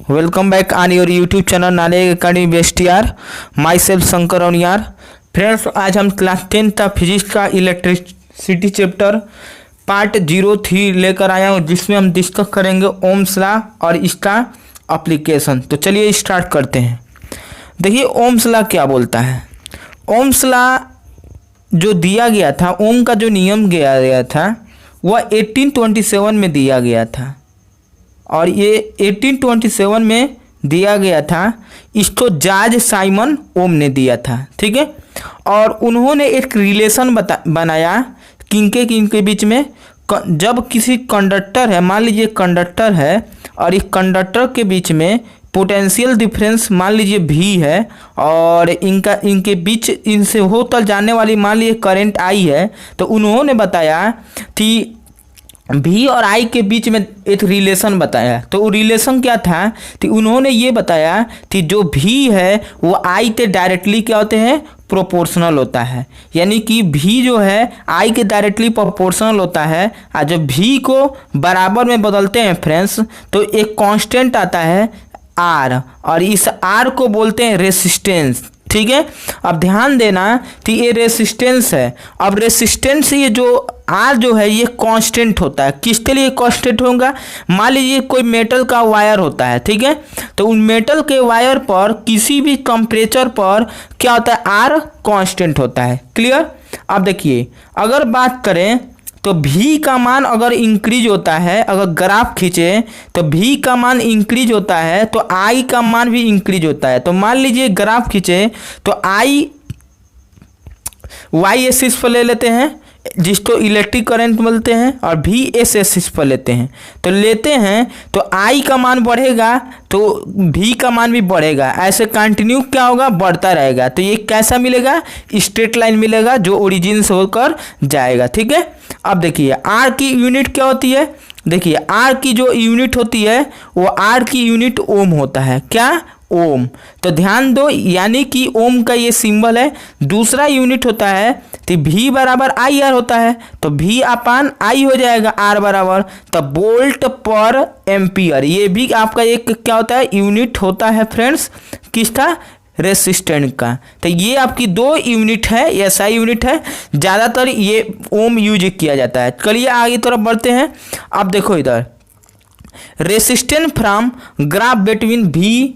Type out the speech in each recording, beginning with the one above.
Welcome back on your YouTube channel नाले academy best यार। My self Shankar और यार फ्रेंड्स, आज हम क्लास 10 का फिजिक्स का इलेक्ट्रिसिटी चैप्टर पार्ट 03 लेकर आया हूँ, जिसमें हम डिस्कस करेंगे ओम्स लॉ और इसका एप्लीकेशन। तो चलिए स्टार्ट करते हैं। देखिए ओम्स लॉ क्या बोलता है। ओम्स लॉ जो दिया गया था, ओम का जो नियम दिया गया था वह 1827 में दिया गया था, और ये 1827 में दिया गया था। इसको जॉर्ज साइमन ओम ने दिया था, ठीक है। और उन्होंने एक रिलेशन बनाया किनके बीच में। जब किसी कंडक्टर है, मान लीजिए कंडक्टर है, और इस कंडक्टर के बीच में पोटेंशियल डिफरेंस मान लीजिए V है, और इनके बीच इनसे होकर जाने वाली मान लीजिए करंट I है। तो उन्होंने बताया कि V और I के बीच में एक रिलेशन बताया। तो वो रिलेशन क्या था कि उन्होंने ये बताया कि जो V है वो I के डायरेक्टली क्या होते हैं, प्रोपोर्शनल होता है। यानी कि V जो है I के डायरेक्टली प्रोपोर्शनल होता है। और जब V को बराबर में बदलते हैं फ्रेंड्स, तो एक कांस्टेंट आता है R, और इस R को बोलते हैं रेसिस्टेंस, ठीक है। अब ध्यान देना कि ये रेसिस्टेंस है। अब रेसिस्टेंस ये जो R जो है ये कांस्टेंट होता है। किसके लिए कांस्टेंट होगा? मान लीजिए कोई मेटल का वायर होता है, ठीक है। तो उन मेटल के वायर पर किसी भी टेम्परेचर पर क्या होता है, R कांस्टेंट होता है। क्लियर? अब देखिए अगर बात करें तो V का मान अगर इंक्रीज होता है, अगर ग्राफ खींचे तो V का मान इंक्रीज होता है तो I का मान भी इंक्रीज होता है। तो मान लीजिए ग्राफ खींचे तो I Y एक्सिस पर ले लेते हैं, जिसको इलेक्ट्रिक करंट बोलते हैं, और V S एक्सिस पर लेते हैं। तो लेते हैं तो I का मान बढ़ेगा तो V का मान भी बढ़ेगा। ऐसे कंटिन्यू क्या होगा, बढ़ता रहेगा। तो ये कैसा मिलेगा, स्ट्रेट लाइन मिलेगा जो ओरिजिन से होकर जाएगा, ठीक है। अब देखिए R की यूनिट क्या होती है। देखिए R की जो यूनिट होती है वो R की यूनिट ओम होता है। क्या? ओम। तो ध्यान दो, यानी कि ओम का ये सिंबल है। दूसरा यूनिट होता है तो V बराबर आई आर होता है, तो V अपान आई हो जाएगा R बराबर तो वोल्ट पर एम्पियर। ये भी आपका एक क्या होता है, यूनिट होता है फ्रेंड्स, किसका, रेसिस्टेंट का। तो ये आपकी दो यूनिट है, ऐसा यूनिट है। ज़्यादातर ये ओम यूज किया जाता है। चलिए आगे तरफ बढ़ते हैं। अब देखो इधर resistance from graph between V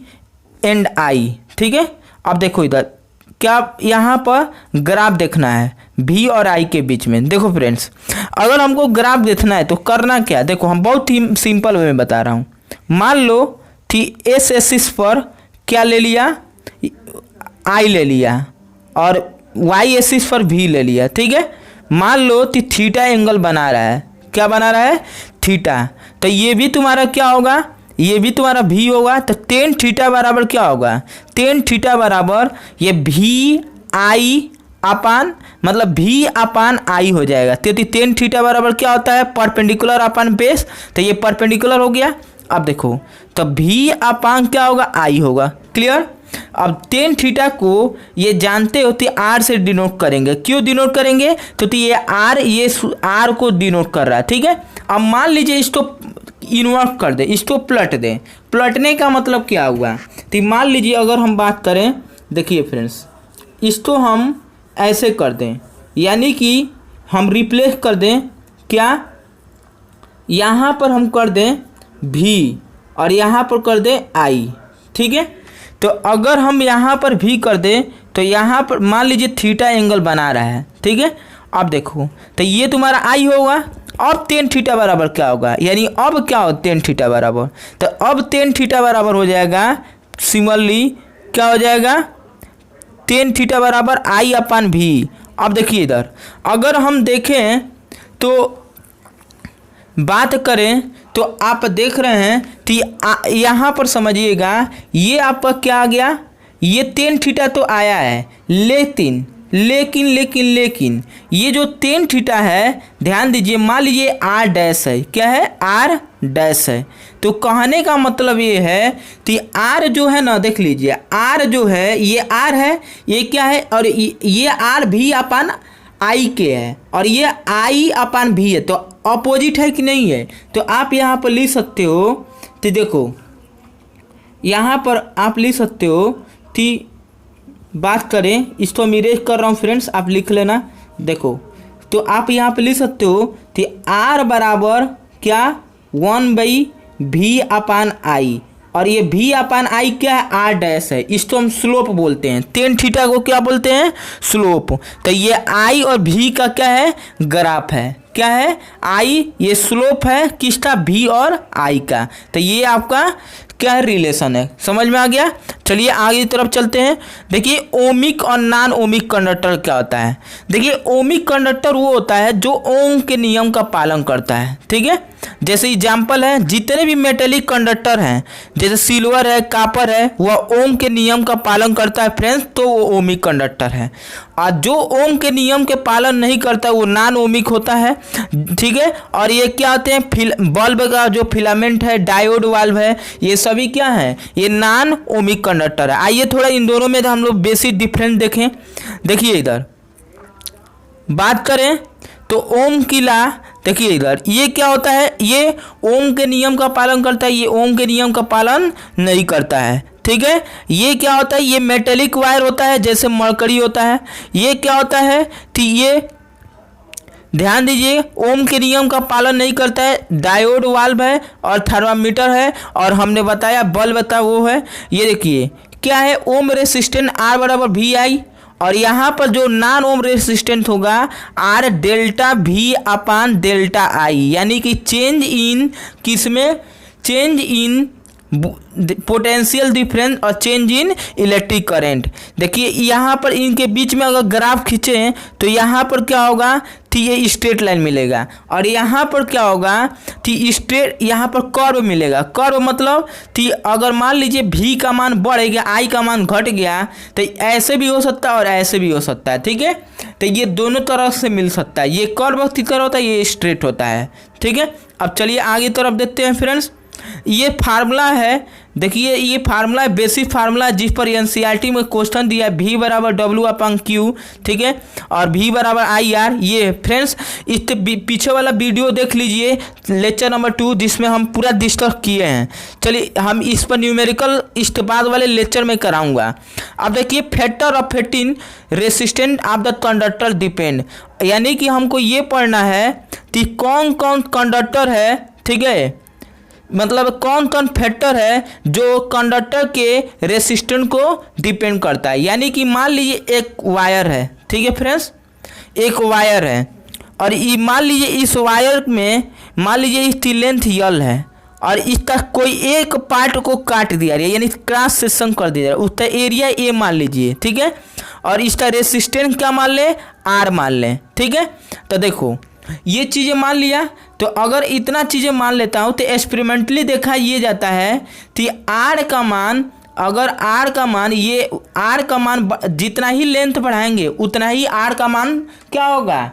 and I, ठीक है। अब देखो इधर क्या, यहाँ पर ग्राफ देखना है V और I के बीच में। देखो फ्रेंड्स, अगर हमको ग्राफ देखना है तो करना क्या, देखो हम बहुत ही सिंपल वे में बता रहा हूँ। मान लो कि S एक्सिस पर क्या ले लिया, I ले लिया, और Y एक्सिस पर V ले लिया, ठीक है। मान लो कि थीटा एंगल बना रहा है। क्या बना रहा है, थीटा। तो ये भी तुम्हारा क्या होगा, ये भी तुम्हारा V होगा। तो टेन थीटा बराबर क्या होगा, टेन थीटा बराबर ये V I अपान, मतलब V अपान I हो जाएगा। तो टेन थीटा बराबर क्या होता है, परपेंडिकुलर अपान बेस। तो ये परपेंडिकुलर हो गया। अब देखो तो V अपान क्या होगा, I होगा। क्लियर? अब टेन थीटा को ये जानते हो तो R से डिनोट करेंगे। क्यों डिनोट करेंगे, तो ये R, ये R को डिनोट कर रहा है, ठीक है। अब मान लीजिए इसको इन्वर्ट कर दे, इसको पलट दें। पलटने का मतलब क्या हुआ, तो मान लीजिए अगर हम बात करें, देखिए फ्रेंड्स, इसको हम ऐसे कर दें, यानी कि हम रिप्लेस कर दें क्या, यहाँ पर हम कर दें V और यहाँ पर कर दें I, ठीक है। तो अगर हम यहाँ पर V कर दें तो यहाँ पर मान लीजिए थीटा एंगल बना रहा है, ठीक है। अब देखो तो ये तुम्हारा I होगा। अब टेन थीटा बराबर क्या होगा, यानी अब क्या हो, टेन थीटा बराबर, तो अब टेन थीटा बराबर हो जाएगा, सिमिलरली क्या हो जाएगा, टेन थीटा बराबर I अपान V। अब देखिए इधर अगर हम देखें तो बात करें तो आप देख रहे हैं कि यहाँ पर समझिएगा, ये आपका क्या आ गया, ये टेन थीटा तो आया है, लेकिन ये जो टेन थीटा है, ध्यान दीजिए, मान लीजिए R डैश है, क्या है, R डैश है। तो कहने का मतलब ये है कि R जो है ना, देख लीजिए R जो है ये R है, ये क्या है, और ये R भी अपान I के है, और ये I अपान V है। तो अपोजिट है कि नहीं है। तो आप यहाँ पर लिख सकते हो, तो देखो यहाँ पर आप लिख सकते हो कि बात करें, इसको मैं इरेज कर रहा हूँ फ्रेंड्स, आप लिख लेना। देखो तो आप यहाँ पे लिख सकते हो कि R बराबर क्या 1/v/i, और ये v/i क्या है, r डैश है, इसको हम स्लोप बोलते हैं। टेन थीटा को क्या बोलते हैं, स्लोप। तो ये i और v का क्या है, ग्राफ है। क्या है, i ये स्लोप है किसका, v और i का। तो ये आपका क्या है, रिलेशन है। समझ में आ गया। चलिए आगे की तरफ चलते हैं। देखिए ओमिक और नॉन ओमिक कंडक्टर क्या होता है। देखिए ओमिक कंडक्टर वो होता है जो ओम के नियम का पालन करता है। ठीक है, जैसे एग्जाम्पल है जितने भी मेटेलिक कंडक्टर हैं, जैसे सिल्वर है, कॉपर है, वह ओम के नियम का पालन करता है फ्रेंड्स, तो वो ओमिक कंडक्टर है। और जो ओम के नियम के पालन नहीं करता वो नॉन ओमिक होता है। ठीक है, और ये क्या होते हैं, बल्ब का जो फिलामेंट है, डायोड वाल्व है, ये सभी क्या है, ये नॉन ओमिक कंडक्टर है। आइए थोड़ा इन दोनों में हम लोग बेसिक डिफरेंस देखें। देखिए इधर बात करें तो ओम की लॉ, देखिए इधर ये क्या होता है, ये ओम के नियम का पालन करता है, ये ओम के नियम का पालन नहीं करता है। ठीक है, ये क्या होता है, ये मेटेलिक वायर होता है जैसे मरकरी होता है। ये क्या होता है कि ये ध्यान दीजिए ओम के नियम का पालन नहीं करता है, डायोड वाल्व है और थर्मामीटर है, और हमने बताया बल्ब बता वो है। ये देखिए क्या है, ओम रेसिस्टेंट R बराबर VI, और यहाँ पर जो नॉन ओम रेसिस्टेंट होगा R डेल्टा V/ΔI, यानी कि चेंज इन किसमें, चेंज इन पोटेंशियल डिफरेंस और चेंज इन इलेक्ट्रिक करंट। देखिए यहाँ पर इनके बीच में अगर ग्राफ खींचें तो यहाँ पर क्या होगा कि ये स्ट्रेट लाइन मिलेगा, और यहाँ पर क्या होगा कि स्ट्रेट, यहाँ पर कर्व मिलेगा। कर्व मतलब कि अगर मान लीजिए v का मान बढ़ गया, i का मान घट गया, तो ऐसे भी हो सकता है और ऐसे भी हो सकता है। ठीक है, तो ये दोनों तरह से मिल सकता है, ये कर्व की तरह होता है, ये स्ट्रेट होता है। ठीक है, अब चलिए आगे तरफ देखते हैं फ्रेंड्स। ये फार्मूला है, देखिए ये फार्मूला है, बेसिक फार्मूला जिस पर एनसीईआरटी में क्वेश्चन दिया है, v बराबर W/Q। ठीक है, और v बराबर IR। ये फ्रेंड्स इस पीछे वाला वीडियो देख लीजिए, लेक्चर नंबर 2, जिसमें हम पूरा डिस्कस किए हैं। चलिए हम इस पर न्यूमेरिकल इसके बाद वाले लेक्चर में कराऊंगा। अब देखिए factor affecting resistant of the conductor depend, यानी कि हमको ये पढ़ना है कि कौन कौन कंडक्टर है। ठीक है, मतलब कौन कौन फैक्टर है जो कंडक्टर के रेसिस्टेंस को डिपेंड करता है। यानी कि मान लीजिए एक वायर है, ठीक है फ्रेंड्स, एक वायर है, और ये मान लीजिए इस वायर में मान लीजिए इसकी लेंथ यल है, और इसका कोई एक पार्ट को काट दिया गया, यानी क्रॉस सेक्शन कर दिया जाए, उसका एरिया ए मान लीजिए। ठीक है, और इसका रेसिस्टेंस क्या मान लें, R मान लें। ठीक है, तो देखो ये चीज़ें मान लिया, तो अगर इतना चीज़ें मान लेता हूँ तो एक्सपेरिमेंटली देखा ये जाता है कि R का मान, अगर R का मान, ये R का मान जितना ही लेंथ बढ़ाएंगे उतना ही R का मान क्या होगा,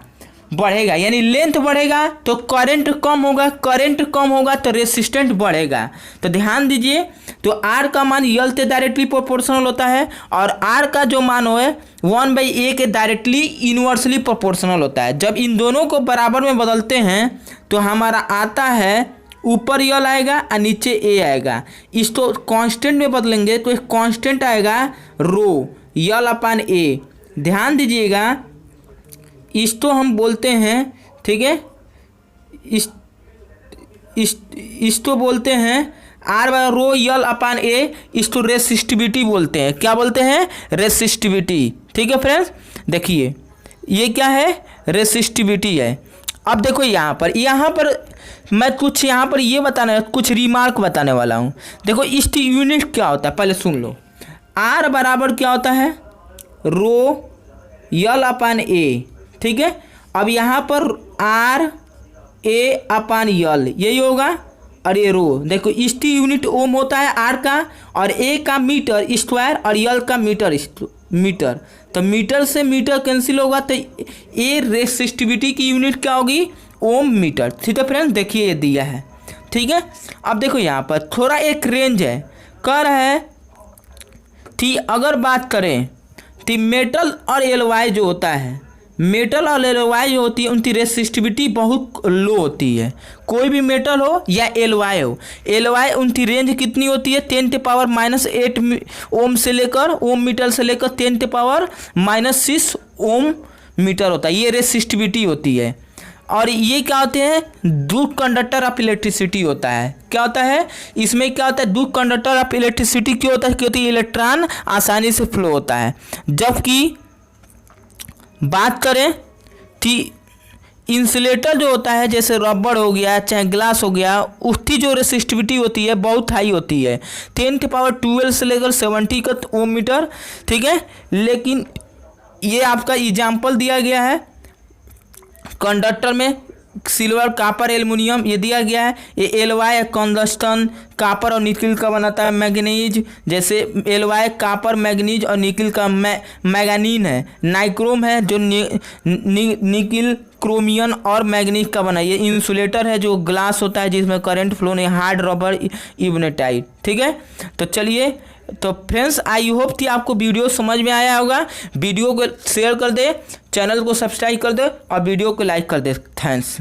बढ़ेगा। यानी लेंथ बढ़ेगा तो करंट कम होगा, करंट कम होगा तो रेसिस्टेंट बढ़ेगा। तो ध्यान दीजिए, तो R का मान यल से डायरेक्टली प्रोपोर्शनल होता है, और R का जो मान हो 1/A के डायरेक्टली इनवर्सली प्रोपोर्शनल होता है। जब इन दोनों को बराबर में बदलते हैं तो हमारा आता है, ऊपर यल आएगा और नीचे A आएगा। इसको कांस्टेंट में बदलेंगे तो एक कांस्टेंट आएगा रो यल/A। ध्यान दीजिएगा, इसको हम बोलते हैं, ठीक है, इसको बोलते हैं R बराबर रो यल/A, इसको रेसिस्टिविटी बोलते हैं। क्या बोलते हैं, रेसिस्टिविटी। ठीक है फ्रेंड्स, देखिए ये क्या है, रेसिस्टिविटी है। अब देखो यहाँ पर मैं कुछ यहाँ पर ये बताने, कुछ रिमार्क बताने वाला हूँ। देखो इसकी यूनिट क्या होता है, पहले सुन लो। R बराबर क्या होता है, रो यल/A। ठीक है, अब यहाँ पर RA/यल यही होगा, और ये रो। देखो इसकी यूनिट ओम होता है R का, और A का मीटर स्क्वायर, और यल का मीटर। तो मीटर से मीटर कैंसिल होगा, तो ये रेसिस्टिविटी की यूनिट क्या होगी, ओम मीटर। ठीक है फ्रेंड्स, देखिए ये दिया है। ठीक है, अब देखो यहाँ पर थोड़ा एक रेंज है, कह रहा है कि अगर बात करें कि मेटल और एलॉय जो होता है, मेटल और एलॉय जो होती है उनकी रेसिस्टिविटी बहुत लो होती है। कोई भी मेटल हो या एलॉय हो, एलॉय उनकी रेंज कितनी होती है 10⁻⁸ ओम से लेकर ओम मीटर से लेकर 10⁻⁻6 ओम मीटर होता है, ये रेसिस्टिविटी होती है। और ये क्या होते हैं, दो कंडक्टर ऑफ इलेक्ट्रिसिटी होता है। क्या होता है इसमें, क्या होता है, दो कंडक्टर ऑफ इलेक्ट्रिसिटी क्यों होता है, क्योंकि इलेक्ट्रॉन आसानी से फ्लो होता है। जबकि बात करें कि इंसुलेटर जो होता है जैसे रबड़ हो गया चाहे ग्लास हो गया, उसकी जो रेसिस्टिविटी होती है बहुत हाई होती है, 10⁻12 से लेकर 70 का ओम मीटर, ठीक है। लेकिन ये आपका एग्जाम्पल दिया गया है कंडक्टर में सिल्वर, कापर, एल्युमिनियम ये दिया गया है। ये एलॉय टंगस्टन, कापर और निकिल का बनाता है। मैग्नीज, जैसे एलॉय कापर, मैग्नीज और निकिल का मैंगनीज है। नाइक्रोम है जो निकिल, क्रोमियम और मैग्नीज का बना। ये इंसुलेटर है जो ग्लास होता है जिसमें करंट फ्लो नहीं, हार्ड रबर इब्नेटाइट, ठीक है। तो चलिए, तो फ्रेंड्स आई होप कि आपको वीडियो समझ में आया होगा। वीडियो को शेयर कर दे, चैनल को सब्सक्राइब कर दे और वीडियो को लाइक कर दे। थैंक्स।